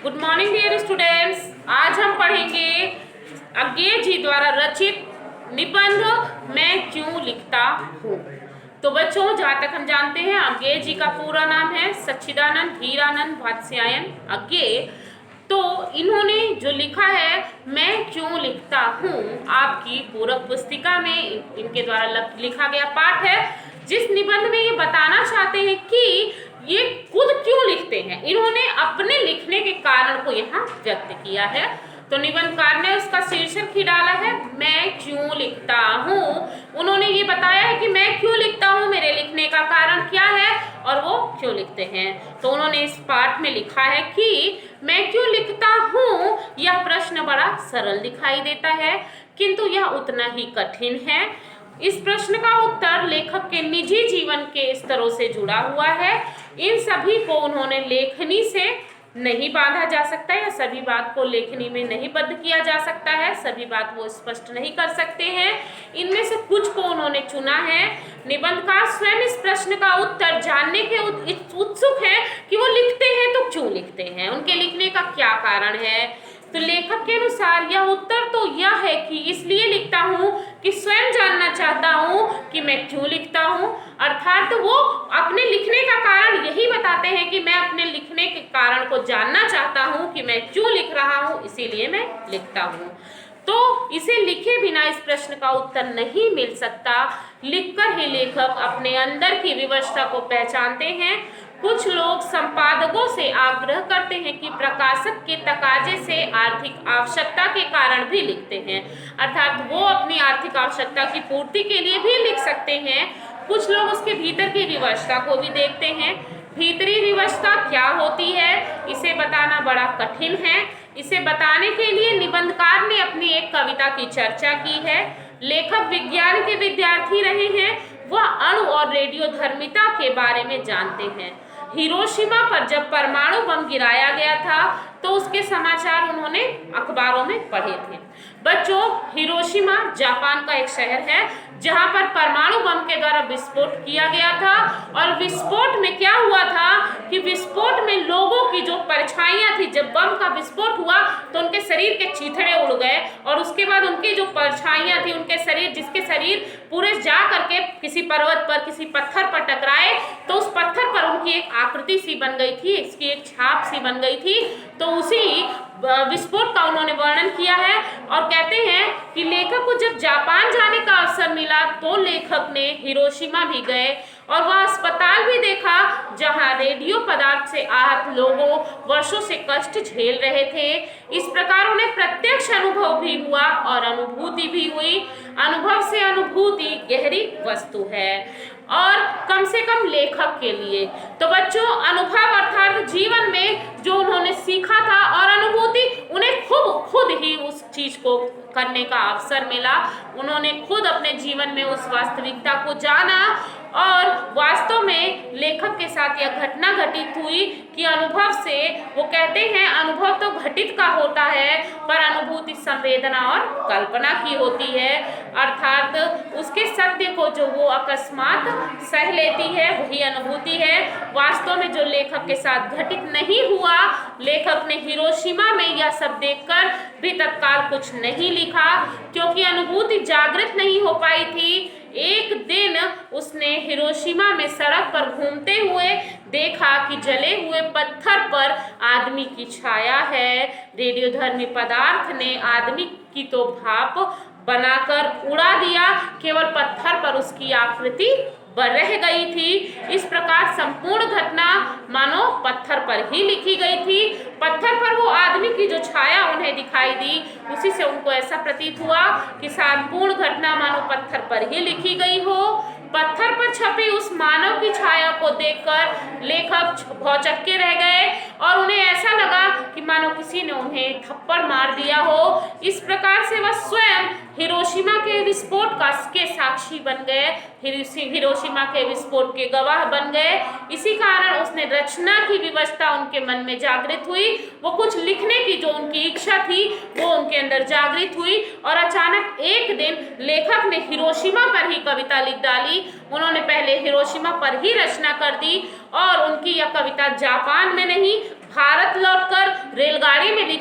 Good morning dear students. आज हम पढ़ेंगे अज्ञे जी द्वारा रचित निबंध मैं क्यों लिखता हूँ। तो बच्चों, जहाँ तक हम जानते हैं अज्ञे जी का पूरा नाम है सच्चिदानंद हीरानंद वात्स्यायन अज्ञे। तो इन्होंने जो लिखा है मैं क्यों लिखता हूँ, आपकी पूरक पुस्तिका में इनके द्वारा लिखा गया पाठ है, जिस निबंध में ये बताना चाहते हैं कि ये खुद क्यों लिखते हैं। इन्होंने अपने लिखने के कारण को यहाँ व्यक्त किया है। तो निबंधकार ने उसका शीर्षक ही डाला है मैं क्यों लिखता हूँ। उन्होंने ये बताया है कि मैं क्यों लिखता हूँ, मेरे लिखने का कारण क्या है और वो क्यों लिखते हैं। तो उन्होंने इस पाठ में लिखा है कि मैं क्यों लिखता हूँ, यह प्रश्न बड़ा सरल दिखाई देता है किंतु यह उतना ही कठिन है। इस प्रश्न का उत्तर लेखक के निजी जीवन के स्तरों से जुड़ा हुआ है। इन सभी को उन्होंने लेखनी से नहीं बांधा जा सकता या सभी बात को लेखनी में नहीं बद्ध किया जा सकता है, सभी बात वो स्पष्ट नहीं कर सकते हैं। इनमें से कुछ को उन्होंने चुना है। निबंधकार स्वयं इस प्रश्न का उत्तर जानने के उत्सुक हैं कि वो लिखते हैं तो क्यों लिखते हैं, उनके लिखने का क्या कारण है। तो लेखक के अनुसार यह उत्तर तो यह है कि इसलिए लिखता हूँ कि स्वयं जानना चाहता हूँ कि मैं क्यों लिखता हूँ। अर्थात वो अपने लिखने का कारण यही बताते हैं कि मैं अपने लिखने के कारण को जानना चाहता हूँ कि मैं क्यों लिख रहा हूँ, इसीलिए मैं लिखता हूँ। तो इसे लिखे बिना इस प्रश्न का उत्तर नहीं मिल सकता। लिखकर ही लेखक अपने अंदर की विवशता को पहचानते हैं। कुछ लोग संपादकों से आग्रह करते हैं कि प्रकाशक के तकाजे से आर्थिक आवश्यकता के कारण भी लिखते हैं, अर्थात वो अपनी आर्थिक आवश्यकता की पूर्ति के लिए भी लिख सकते हैं। कुछ लोग उसके भीतर की विवशता को भी देखते हैं। भीतरी विवशता क्या होती है, इसे बताना बड़ा कठिन है। इसे बताने के लिए निबंधकार ने अपनी एक कविता की चर्चा की है। लेखक विज्ञान के विद्यार्थी रहे हैं, वह अणु और रेडियोधर्मिता के बारे में जानते हैं। हिरोशिमा पर जब परमाणु बम गिराया गया था तो उसके समाचार उन्होंने अखबारों में पढ़े थे। बच्चों, हिरोशिमा जापान का एक शहर है जहां पर परमाणु बम के द्वारा विस्फोट किया गया था। और विस्फोट में क्या हुआ था कि विस्फोट में लोगों की जो परछाइयां थी, जब बम का विस्फोट हुआ तो उनके शरीर के चीथड़े उड़ गए और उसके बाद उनकी जो परछाइयां थी, उनके शरीर, जिसके शरीर पूरे जा करके किसी पर्वत पर, किसी पत्थर पर टकराए तो उस पत्थर पर उनकी एक आकृति सी बन गई थी, इसकी एक छाप सी बन गई थी। तो उसी विस्फोट का उन्होंने वर्णन किया है और कहते हैं कि लेखक को जब जापान जाने का अवसर मिला तो लेखक ने हिरोशिमा भी गए और वह अस्पताल भी देखा जहां रेडियो पदार्थ से आहत लोगों वर्षों से कष्ट झेल रहे थे। इस प्रकार उन्हें प्रत्यक्ष अनुभव भी हुआ और अनुभूति भी हुई। अनुभव से अनुभूति गहरी वस्तु है और कम से कम लेखक के लिए। तो बच्चों, अनुभव अर्थात जीवन में जो उन्होंने सीखा था और अनुभूति, उन्हें खुद ही उस चीज को करने का अवसर मिला। उन्होंने खुद अपने जीवन में उस वास्तविकता को जाना और वास्तव में लेखक के साथ यह घटना घटित हुई कि अनुभव से, वो कहते हैं अनुभव तो घटित का होता है पर अनुभूति संवेदना और कल्पना की होती है। अर्थात उसके सत्य को जो वो अकस्मात सह लेती है वही अनुभूति है। वास्तव में जो लेखक के साथ घटित नहीं हुआ, लेखक ने हिरोशिमा में यह सब देखकर भी तत्काल कुछ नहीं लिखा क्योंकि अनुभूति जागृत नहीं हो पाई थी। एक दिन उसने हिरोशिमा में सड़क पर घूमते हुए देखा कि जले हुए पत्थर पर आदमी की छाया है। रेडियोधर्मी पदार्थ ने आदमी की तो भाप बनाकर उड़ा दिया, केवल पत्थर पर उसकी आकृति रह गई थी। इस प्रकार संपूर्ण घटना मानो पत्थर पर ही लिखी गई थी। पत्थर पर वो आदमी की जो छाया उन्हें दिखाई दी, उसी से उनको ऐसा प्रतीत हुआ कि संपूर्ण घटना मानो पत्थर पर ही लिखी गई हो। पत्थर पर छपी उस मानव की छाया को देखकर लेखक भौचक्के रह गए और उन्हें ऐसा लगा कि मानो किसी ने उन्हें थप्पड़ मार दिया हो। इस प्रकार से वह स्वयं हिरोशिमा के विस्फोट के साक्षी बन गए, हिरोशिमा के विस्फोट के गवाह बन गए। इसी कारण उसने रचना की विवशता उनके मन में जागृत हुई। वो कुछ लिखने की जो उनकी इच्छा थी वो उनके अंदर जागृत हुई और अचानक एक दिन लेखक ने हिरोशिमा पर ही कविता लिख डाली। उन्होंने पहले हिरोशिमा पर ही रचना कर दी और उनकी यह कविता जापान में नहीं, भारत लौटकर रेलगाड़ी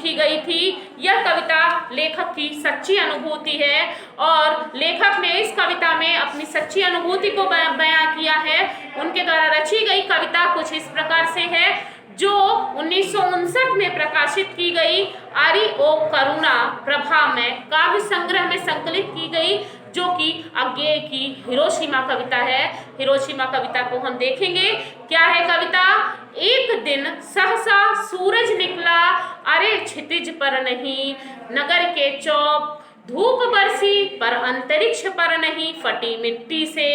लिखी गई थी। यह कविता लेखक की सच्ची अनुभूति है और लेखक ने इस कविता में अपनी सच्ची अनुभूति को बयां किया है। उनके द्वारा रची गई कविता कुछ इस प्रकार से है, जो 1959 में प्रकाशित की गई आरी ओ करुणा प्रभा में काव्य संग्रह में संकलित की गई, जो कि अज्ञेय की हिरोशिमा कविता है। हिरोशिमा कविता को हम देखेंगे। क्या है कविता? एक दिन सहसा सूरज निकला, अरे क्षितिज पर नहीं, नगर के चौक धूप बरसी पर अंतरिक्ष पर नहीं, फटी मिट्टी से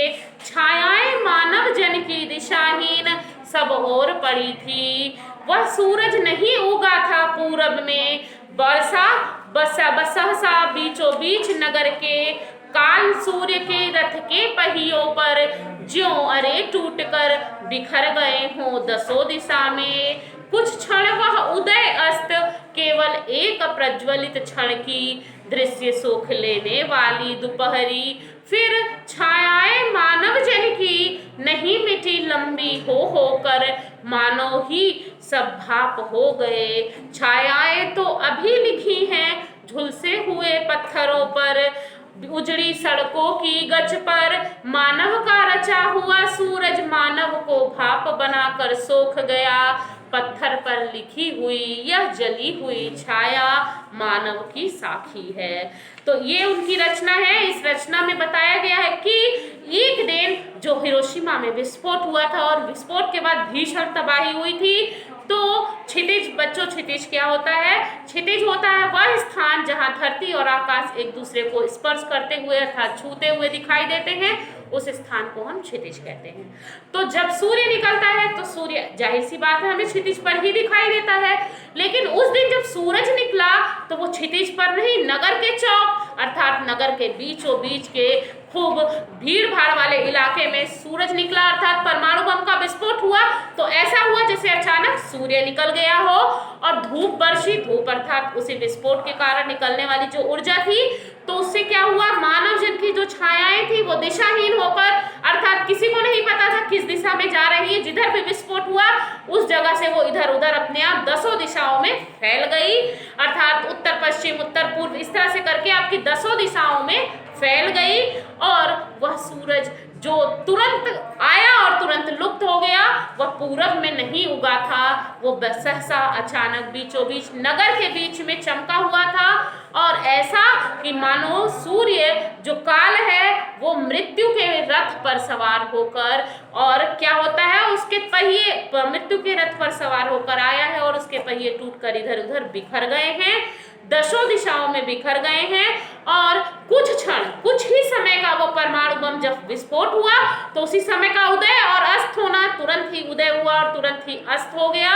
छायाएं मानव जन की दिशाहीन सब ओर पड़ी थी। वह सूरज नहीं उगा था पूरब में, बरसा सहसा बीचों बीच नगर के, काल सूर्य के रथ के पहियों पर ज्यों अरे टूटकर बिखर गए हों दसों दिशा में। कुछ क्षण वह उदय अस्त केवल एक प्रज्वलित क्षण की दृश्य सुख लेने वाली दोपहरी, फिर छायाएं मानव जन की नहीं मिटी लंबी होकर, मानो ही सब भाप हो गए। छायाएं तो अभी लिखी हैं झुलसे हुए पत्थरों पर, उजड़ी सड़कों की गज पर, मानव का रचा हुआ सूरज मानव को भाप बनाकर सोख गया। पत्थर पर लिखी हुई यह जली हुई छाया मानव की साखी है। तो ये उनकी रचना है। इस रचना में बताया गया है कि एक दिन जो हिरोशिमा में विस्फोट हुआ था और विस्फोट के बाद भीषण तबाही हुई थी, तो क्षितिज, बच्चों क्षितिज क्या होता है? क्षितिज होता है वह स्थान जहां धरती और आकाश एक दूसरे को स्पर्श करते हुए अर्थात छूते हुए दिखाई देते हैं, उस स्थान को हम क्षितिज कहते हैं। तो जब सूर्य निकलता है तो सूर्य, जाहिर सी बात है, हमें क्षितिज पर ही दिखाई देता है, लेकिन उस दिन जब सूरज निकला तो वो क्षितिज पर नहीं, नगर के चौक अर्थात नगर के बीचों बीच के खूब भीड़ भाड़ वाले इलाके में सूरज निकला, अर्थात परमाणु बम का विस्फोट हुआ। तो ऐसा हुआ जैसे अचानक सूर्य निकल गया हो और धूप बरसी, धूप अर्थात उसी विस्फोट के कारण निकलने वाली जो ऊर्जा थी, तो उससे क्या हुआ, मानव जन की जो छायाएं थी वो दिशाहीन होकर, अर्थात किसी को नहीं पता था किस दिशा में जा रही है, जिधर भी विस्फोट हुआ उस जगह से वो इधर उधर अपने आप दसों दिशाओं में फैल गई, अर्थात उत्तर पश्चिम उत्तर पूर्व इस तरह से करके आपकी दसों दिशाओं में फैल गई। और वह सूरज जो तुरंत आया और तुरंत लुप्त हो गया, वह पूरब में नहीं उगा था, वो सहसा अचानक बीचों बीच नगर के बीच में चमका हुआ था। और ऐसा कि मानो सूर्य जो काल है वो मृत्यु के रथ पर सवार होकर, और क्या होता है, उसके पहिए मृत्यु के रथ पर सवार होकर आया है और उसके पहिए टूटकर इधर उधर बिखर गए हैं, दसों दिशाओं में बिखर गए हैं। और कुछ क्षण, कुछ ही समय का वो परमाणु बम जब विस्फोट हुआ तो उसी समय का उदय और अस्त होना, तुरंत ही उदय हुआ और तुरंत ही अस्त हो गया।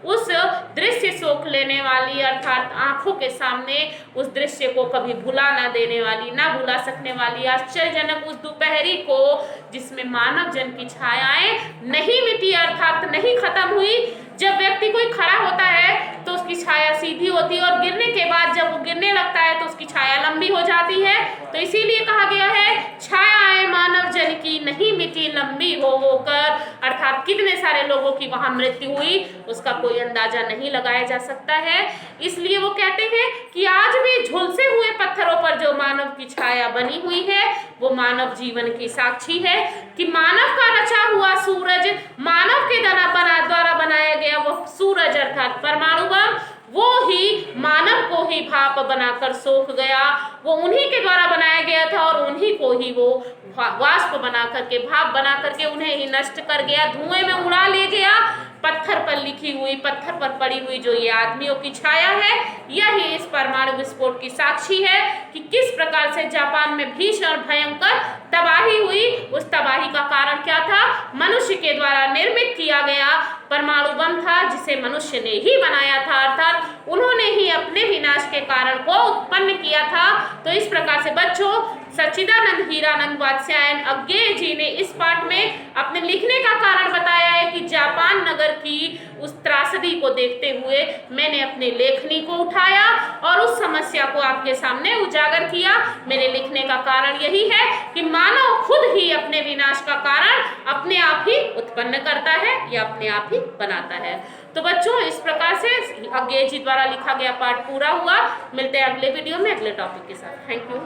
उस दृश्य सोख लेने वाली अर्थात आंखों के सामने उस दृश्य को कभी भुला ना देने वाली, ना भुला सकने वाली आश्चर्यजनक उस दोपहरी को, जिसमें मानव जन की छायाएं नहीं मिटी अर्थात नहीं खत्म हुई। जब व्यक्ति कोई खड़ा होता है तो उसकी छाया सीधी होती है और गिरने के बाद जब वो गिरने लगता है तो उसकी छाया लंबी हो जाती है। तो इसीलिए कहा गया है छायाएं मानव जन की नहीं मिटी लंबी होकर, अर्थात कितने सारे लोगों की वहां मृत्यु हुई उसका कोई अंदाजा नहीं लगाया जा सकता है। इसलिए वो कहते हैं कि आज भी झुलसे हुए पत्थरों पर जो मानव की छाया बनी हुई है वो मानव जीवन की साक्षी है कि मानव का रचा हुआ सूरज, मानव के द्वारा बनाया गया वो सूरज अर्थात परमाणु बम, वो ही मानव को ही भाप बनाकर सोख गया। वो उन्हीं के द्वारा बनाया गया था और उन्हीं को ही वो वाष्प बना करके, भाप बना करके उन्हें ही नष्ट कर गया, धुएं में उड़ा ले गया। पत्थर पर लिखी हुई, पत्थर पर पड़ी हुई जो ये आदमियों की छाया है, यही इस परमाणु विस्फोट की साक्षी है कि किस प्रकार से जापान में भीषण भयंकर तबाही हुई। उस तबाही का कारण क्या था? मनुष्य के द्वारा निर्मित किया गया परमाणु बम था, जिसे मनुष्य ने ही बनाया था, अर्थात उन्होंने ही अपने विनाश विनाश के कारण को उत्पन्न किया था। तो इस प्रकार से बच्चों सच्चिदानंद हीरानंद वात्स्यायन अज्ञेय जी ने इस पाठ में अपने लिखने का कारण बताया है कि जापान नगर की उस त्रासदी को देखते हुए मैंने अपने लेखनी को उठाया और उस समस्या को आपके सामने उजागर किया। मेरे लिखने का कारण यही है कि मानव खुद ही अपने विनाश का कारण अपने आप ही उत्पन्न करता है या अपने आप ही बनाता है। तो बच्चों इस प्रकार से अज्ञेय जी द्वारा लिखा गया पाठ पूरा हुआ। मिलते हैं अगले वीडियो में अगले टॉपिक के साथ। Thank you.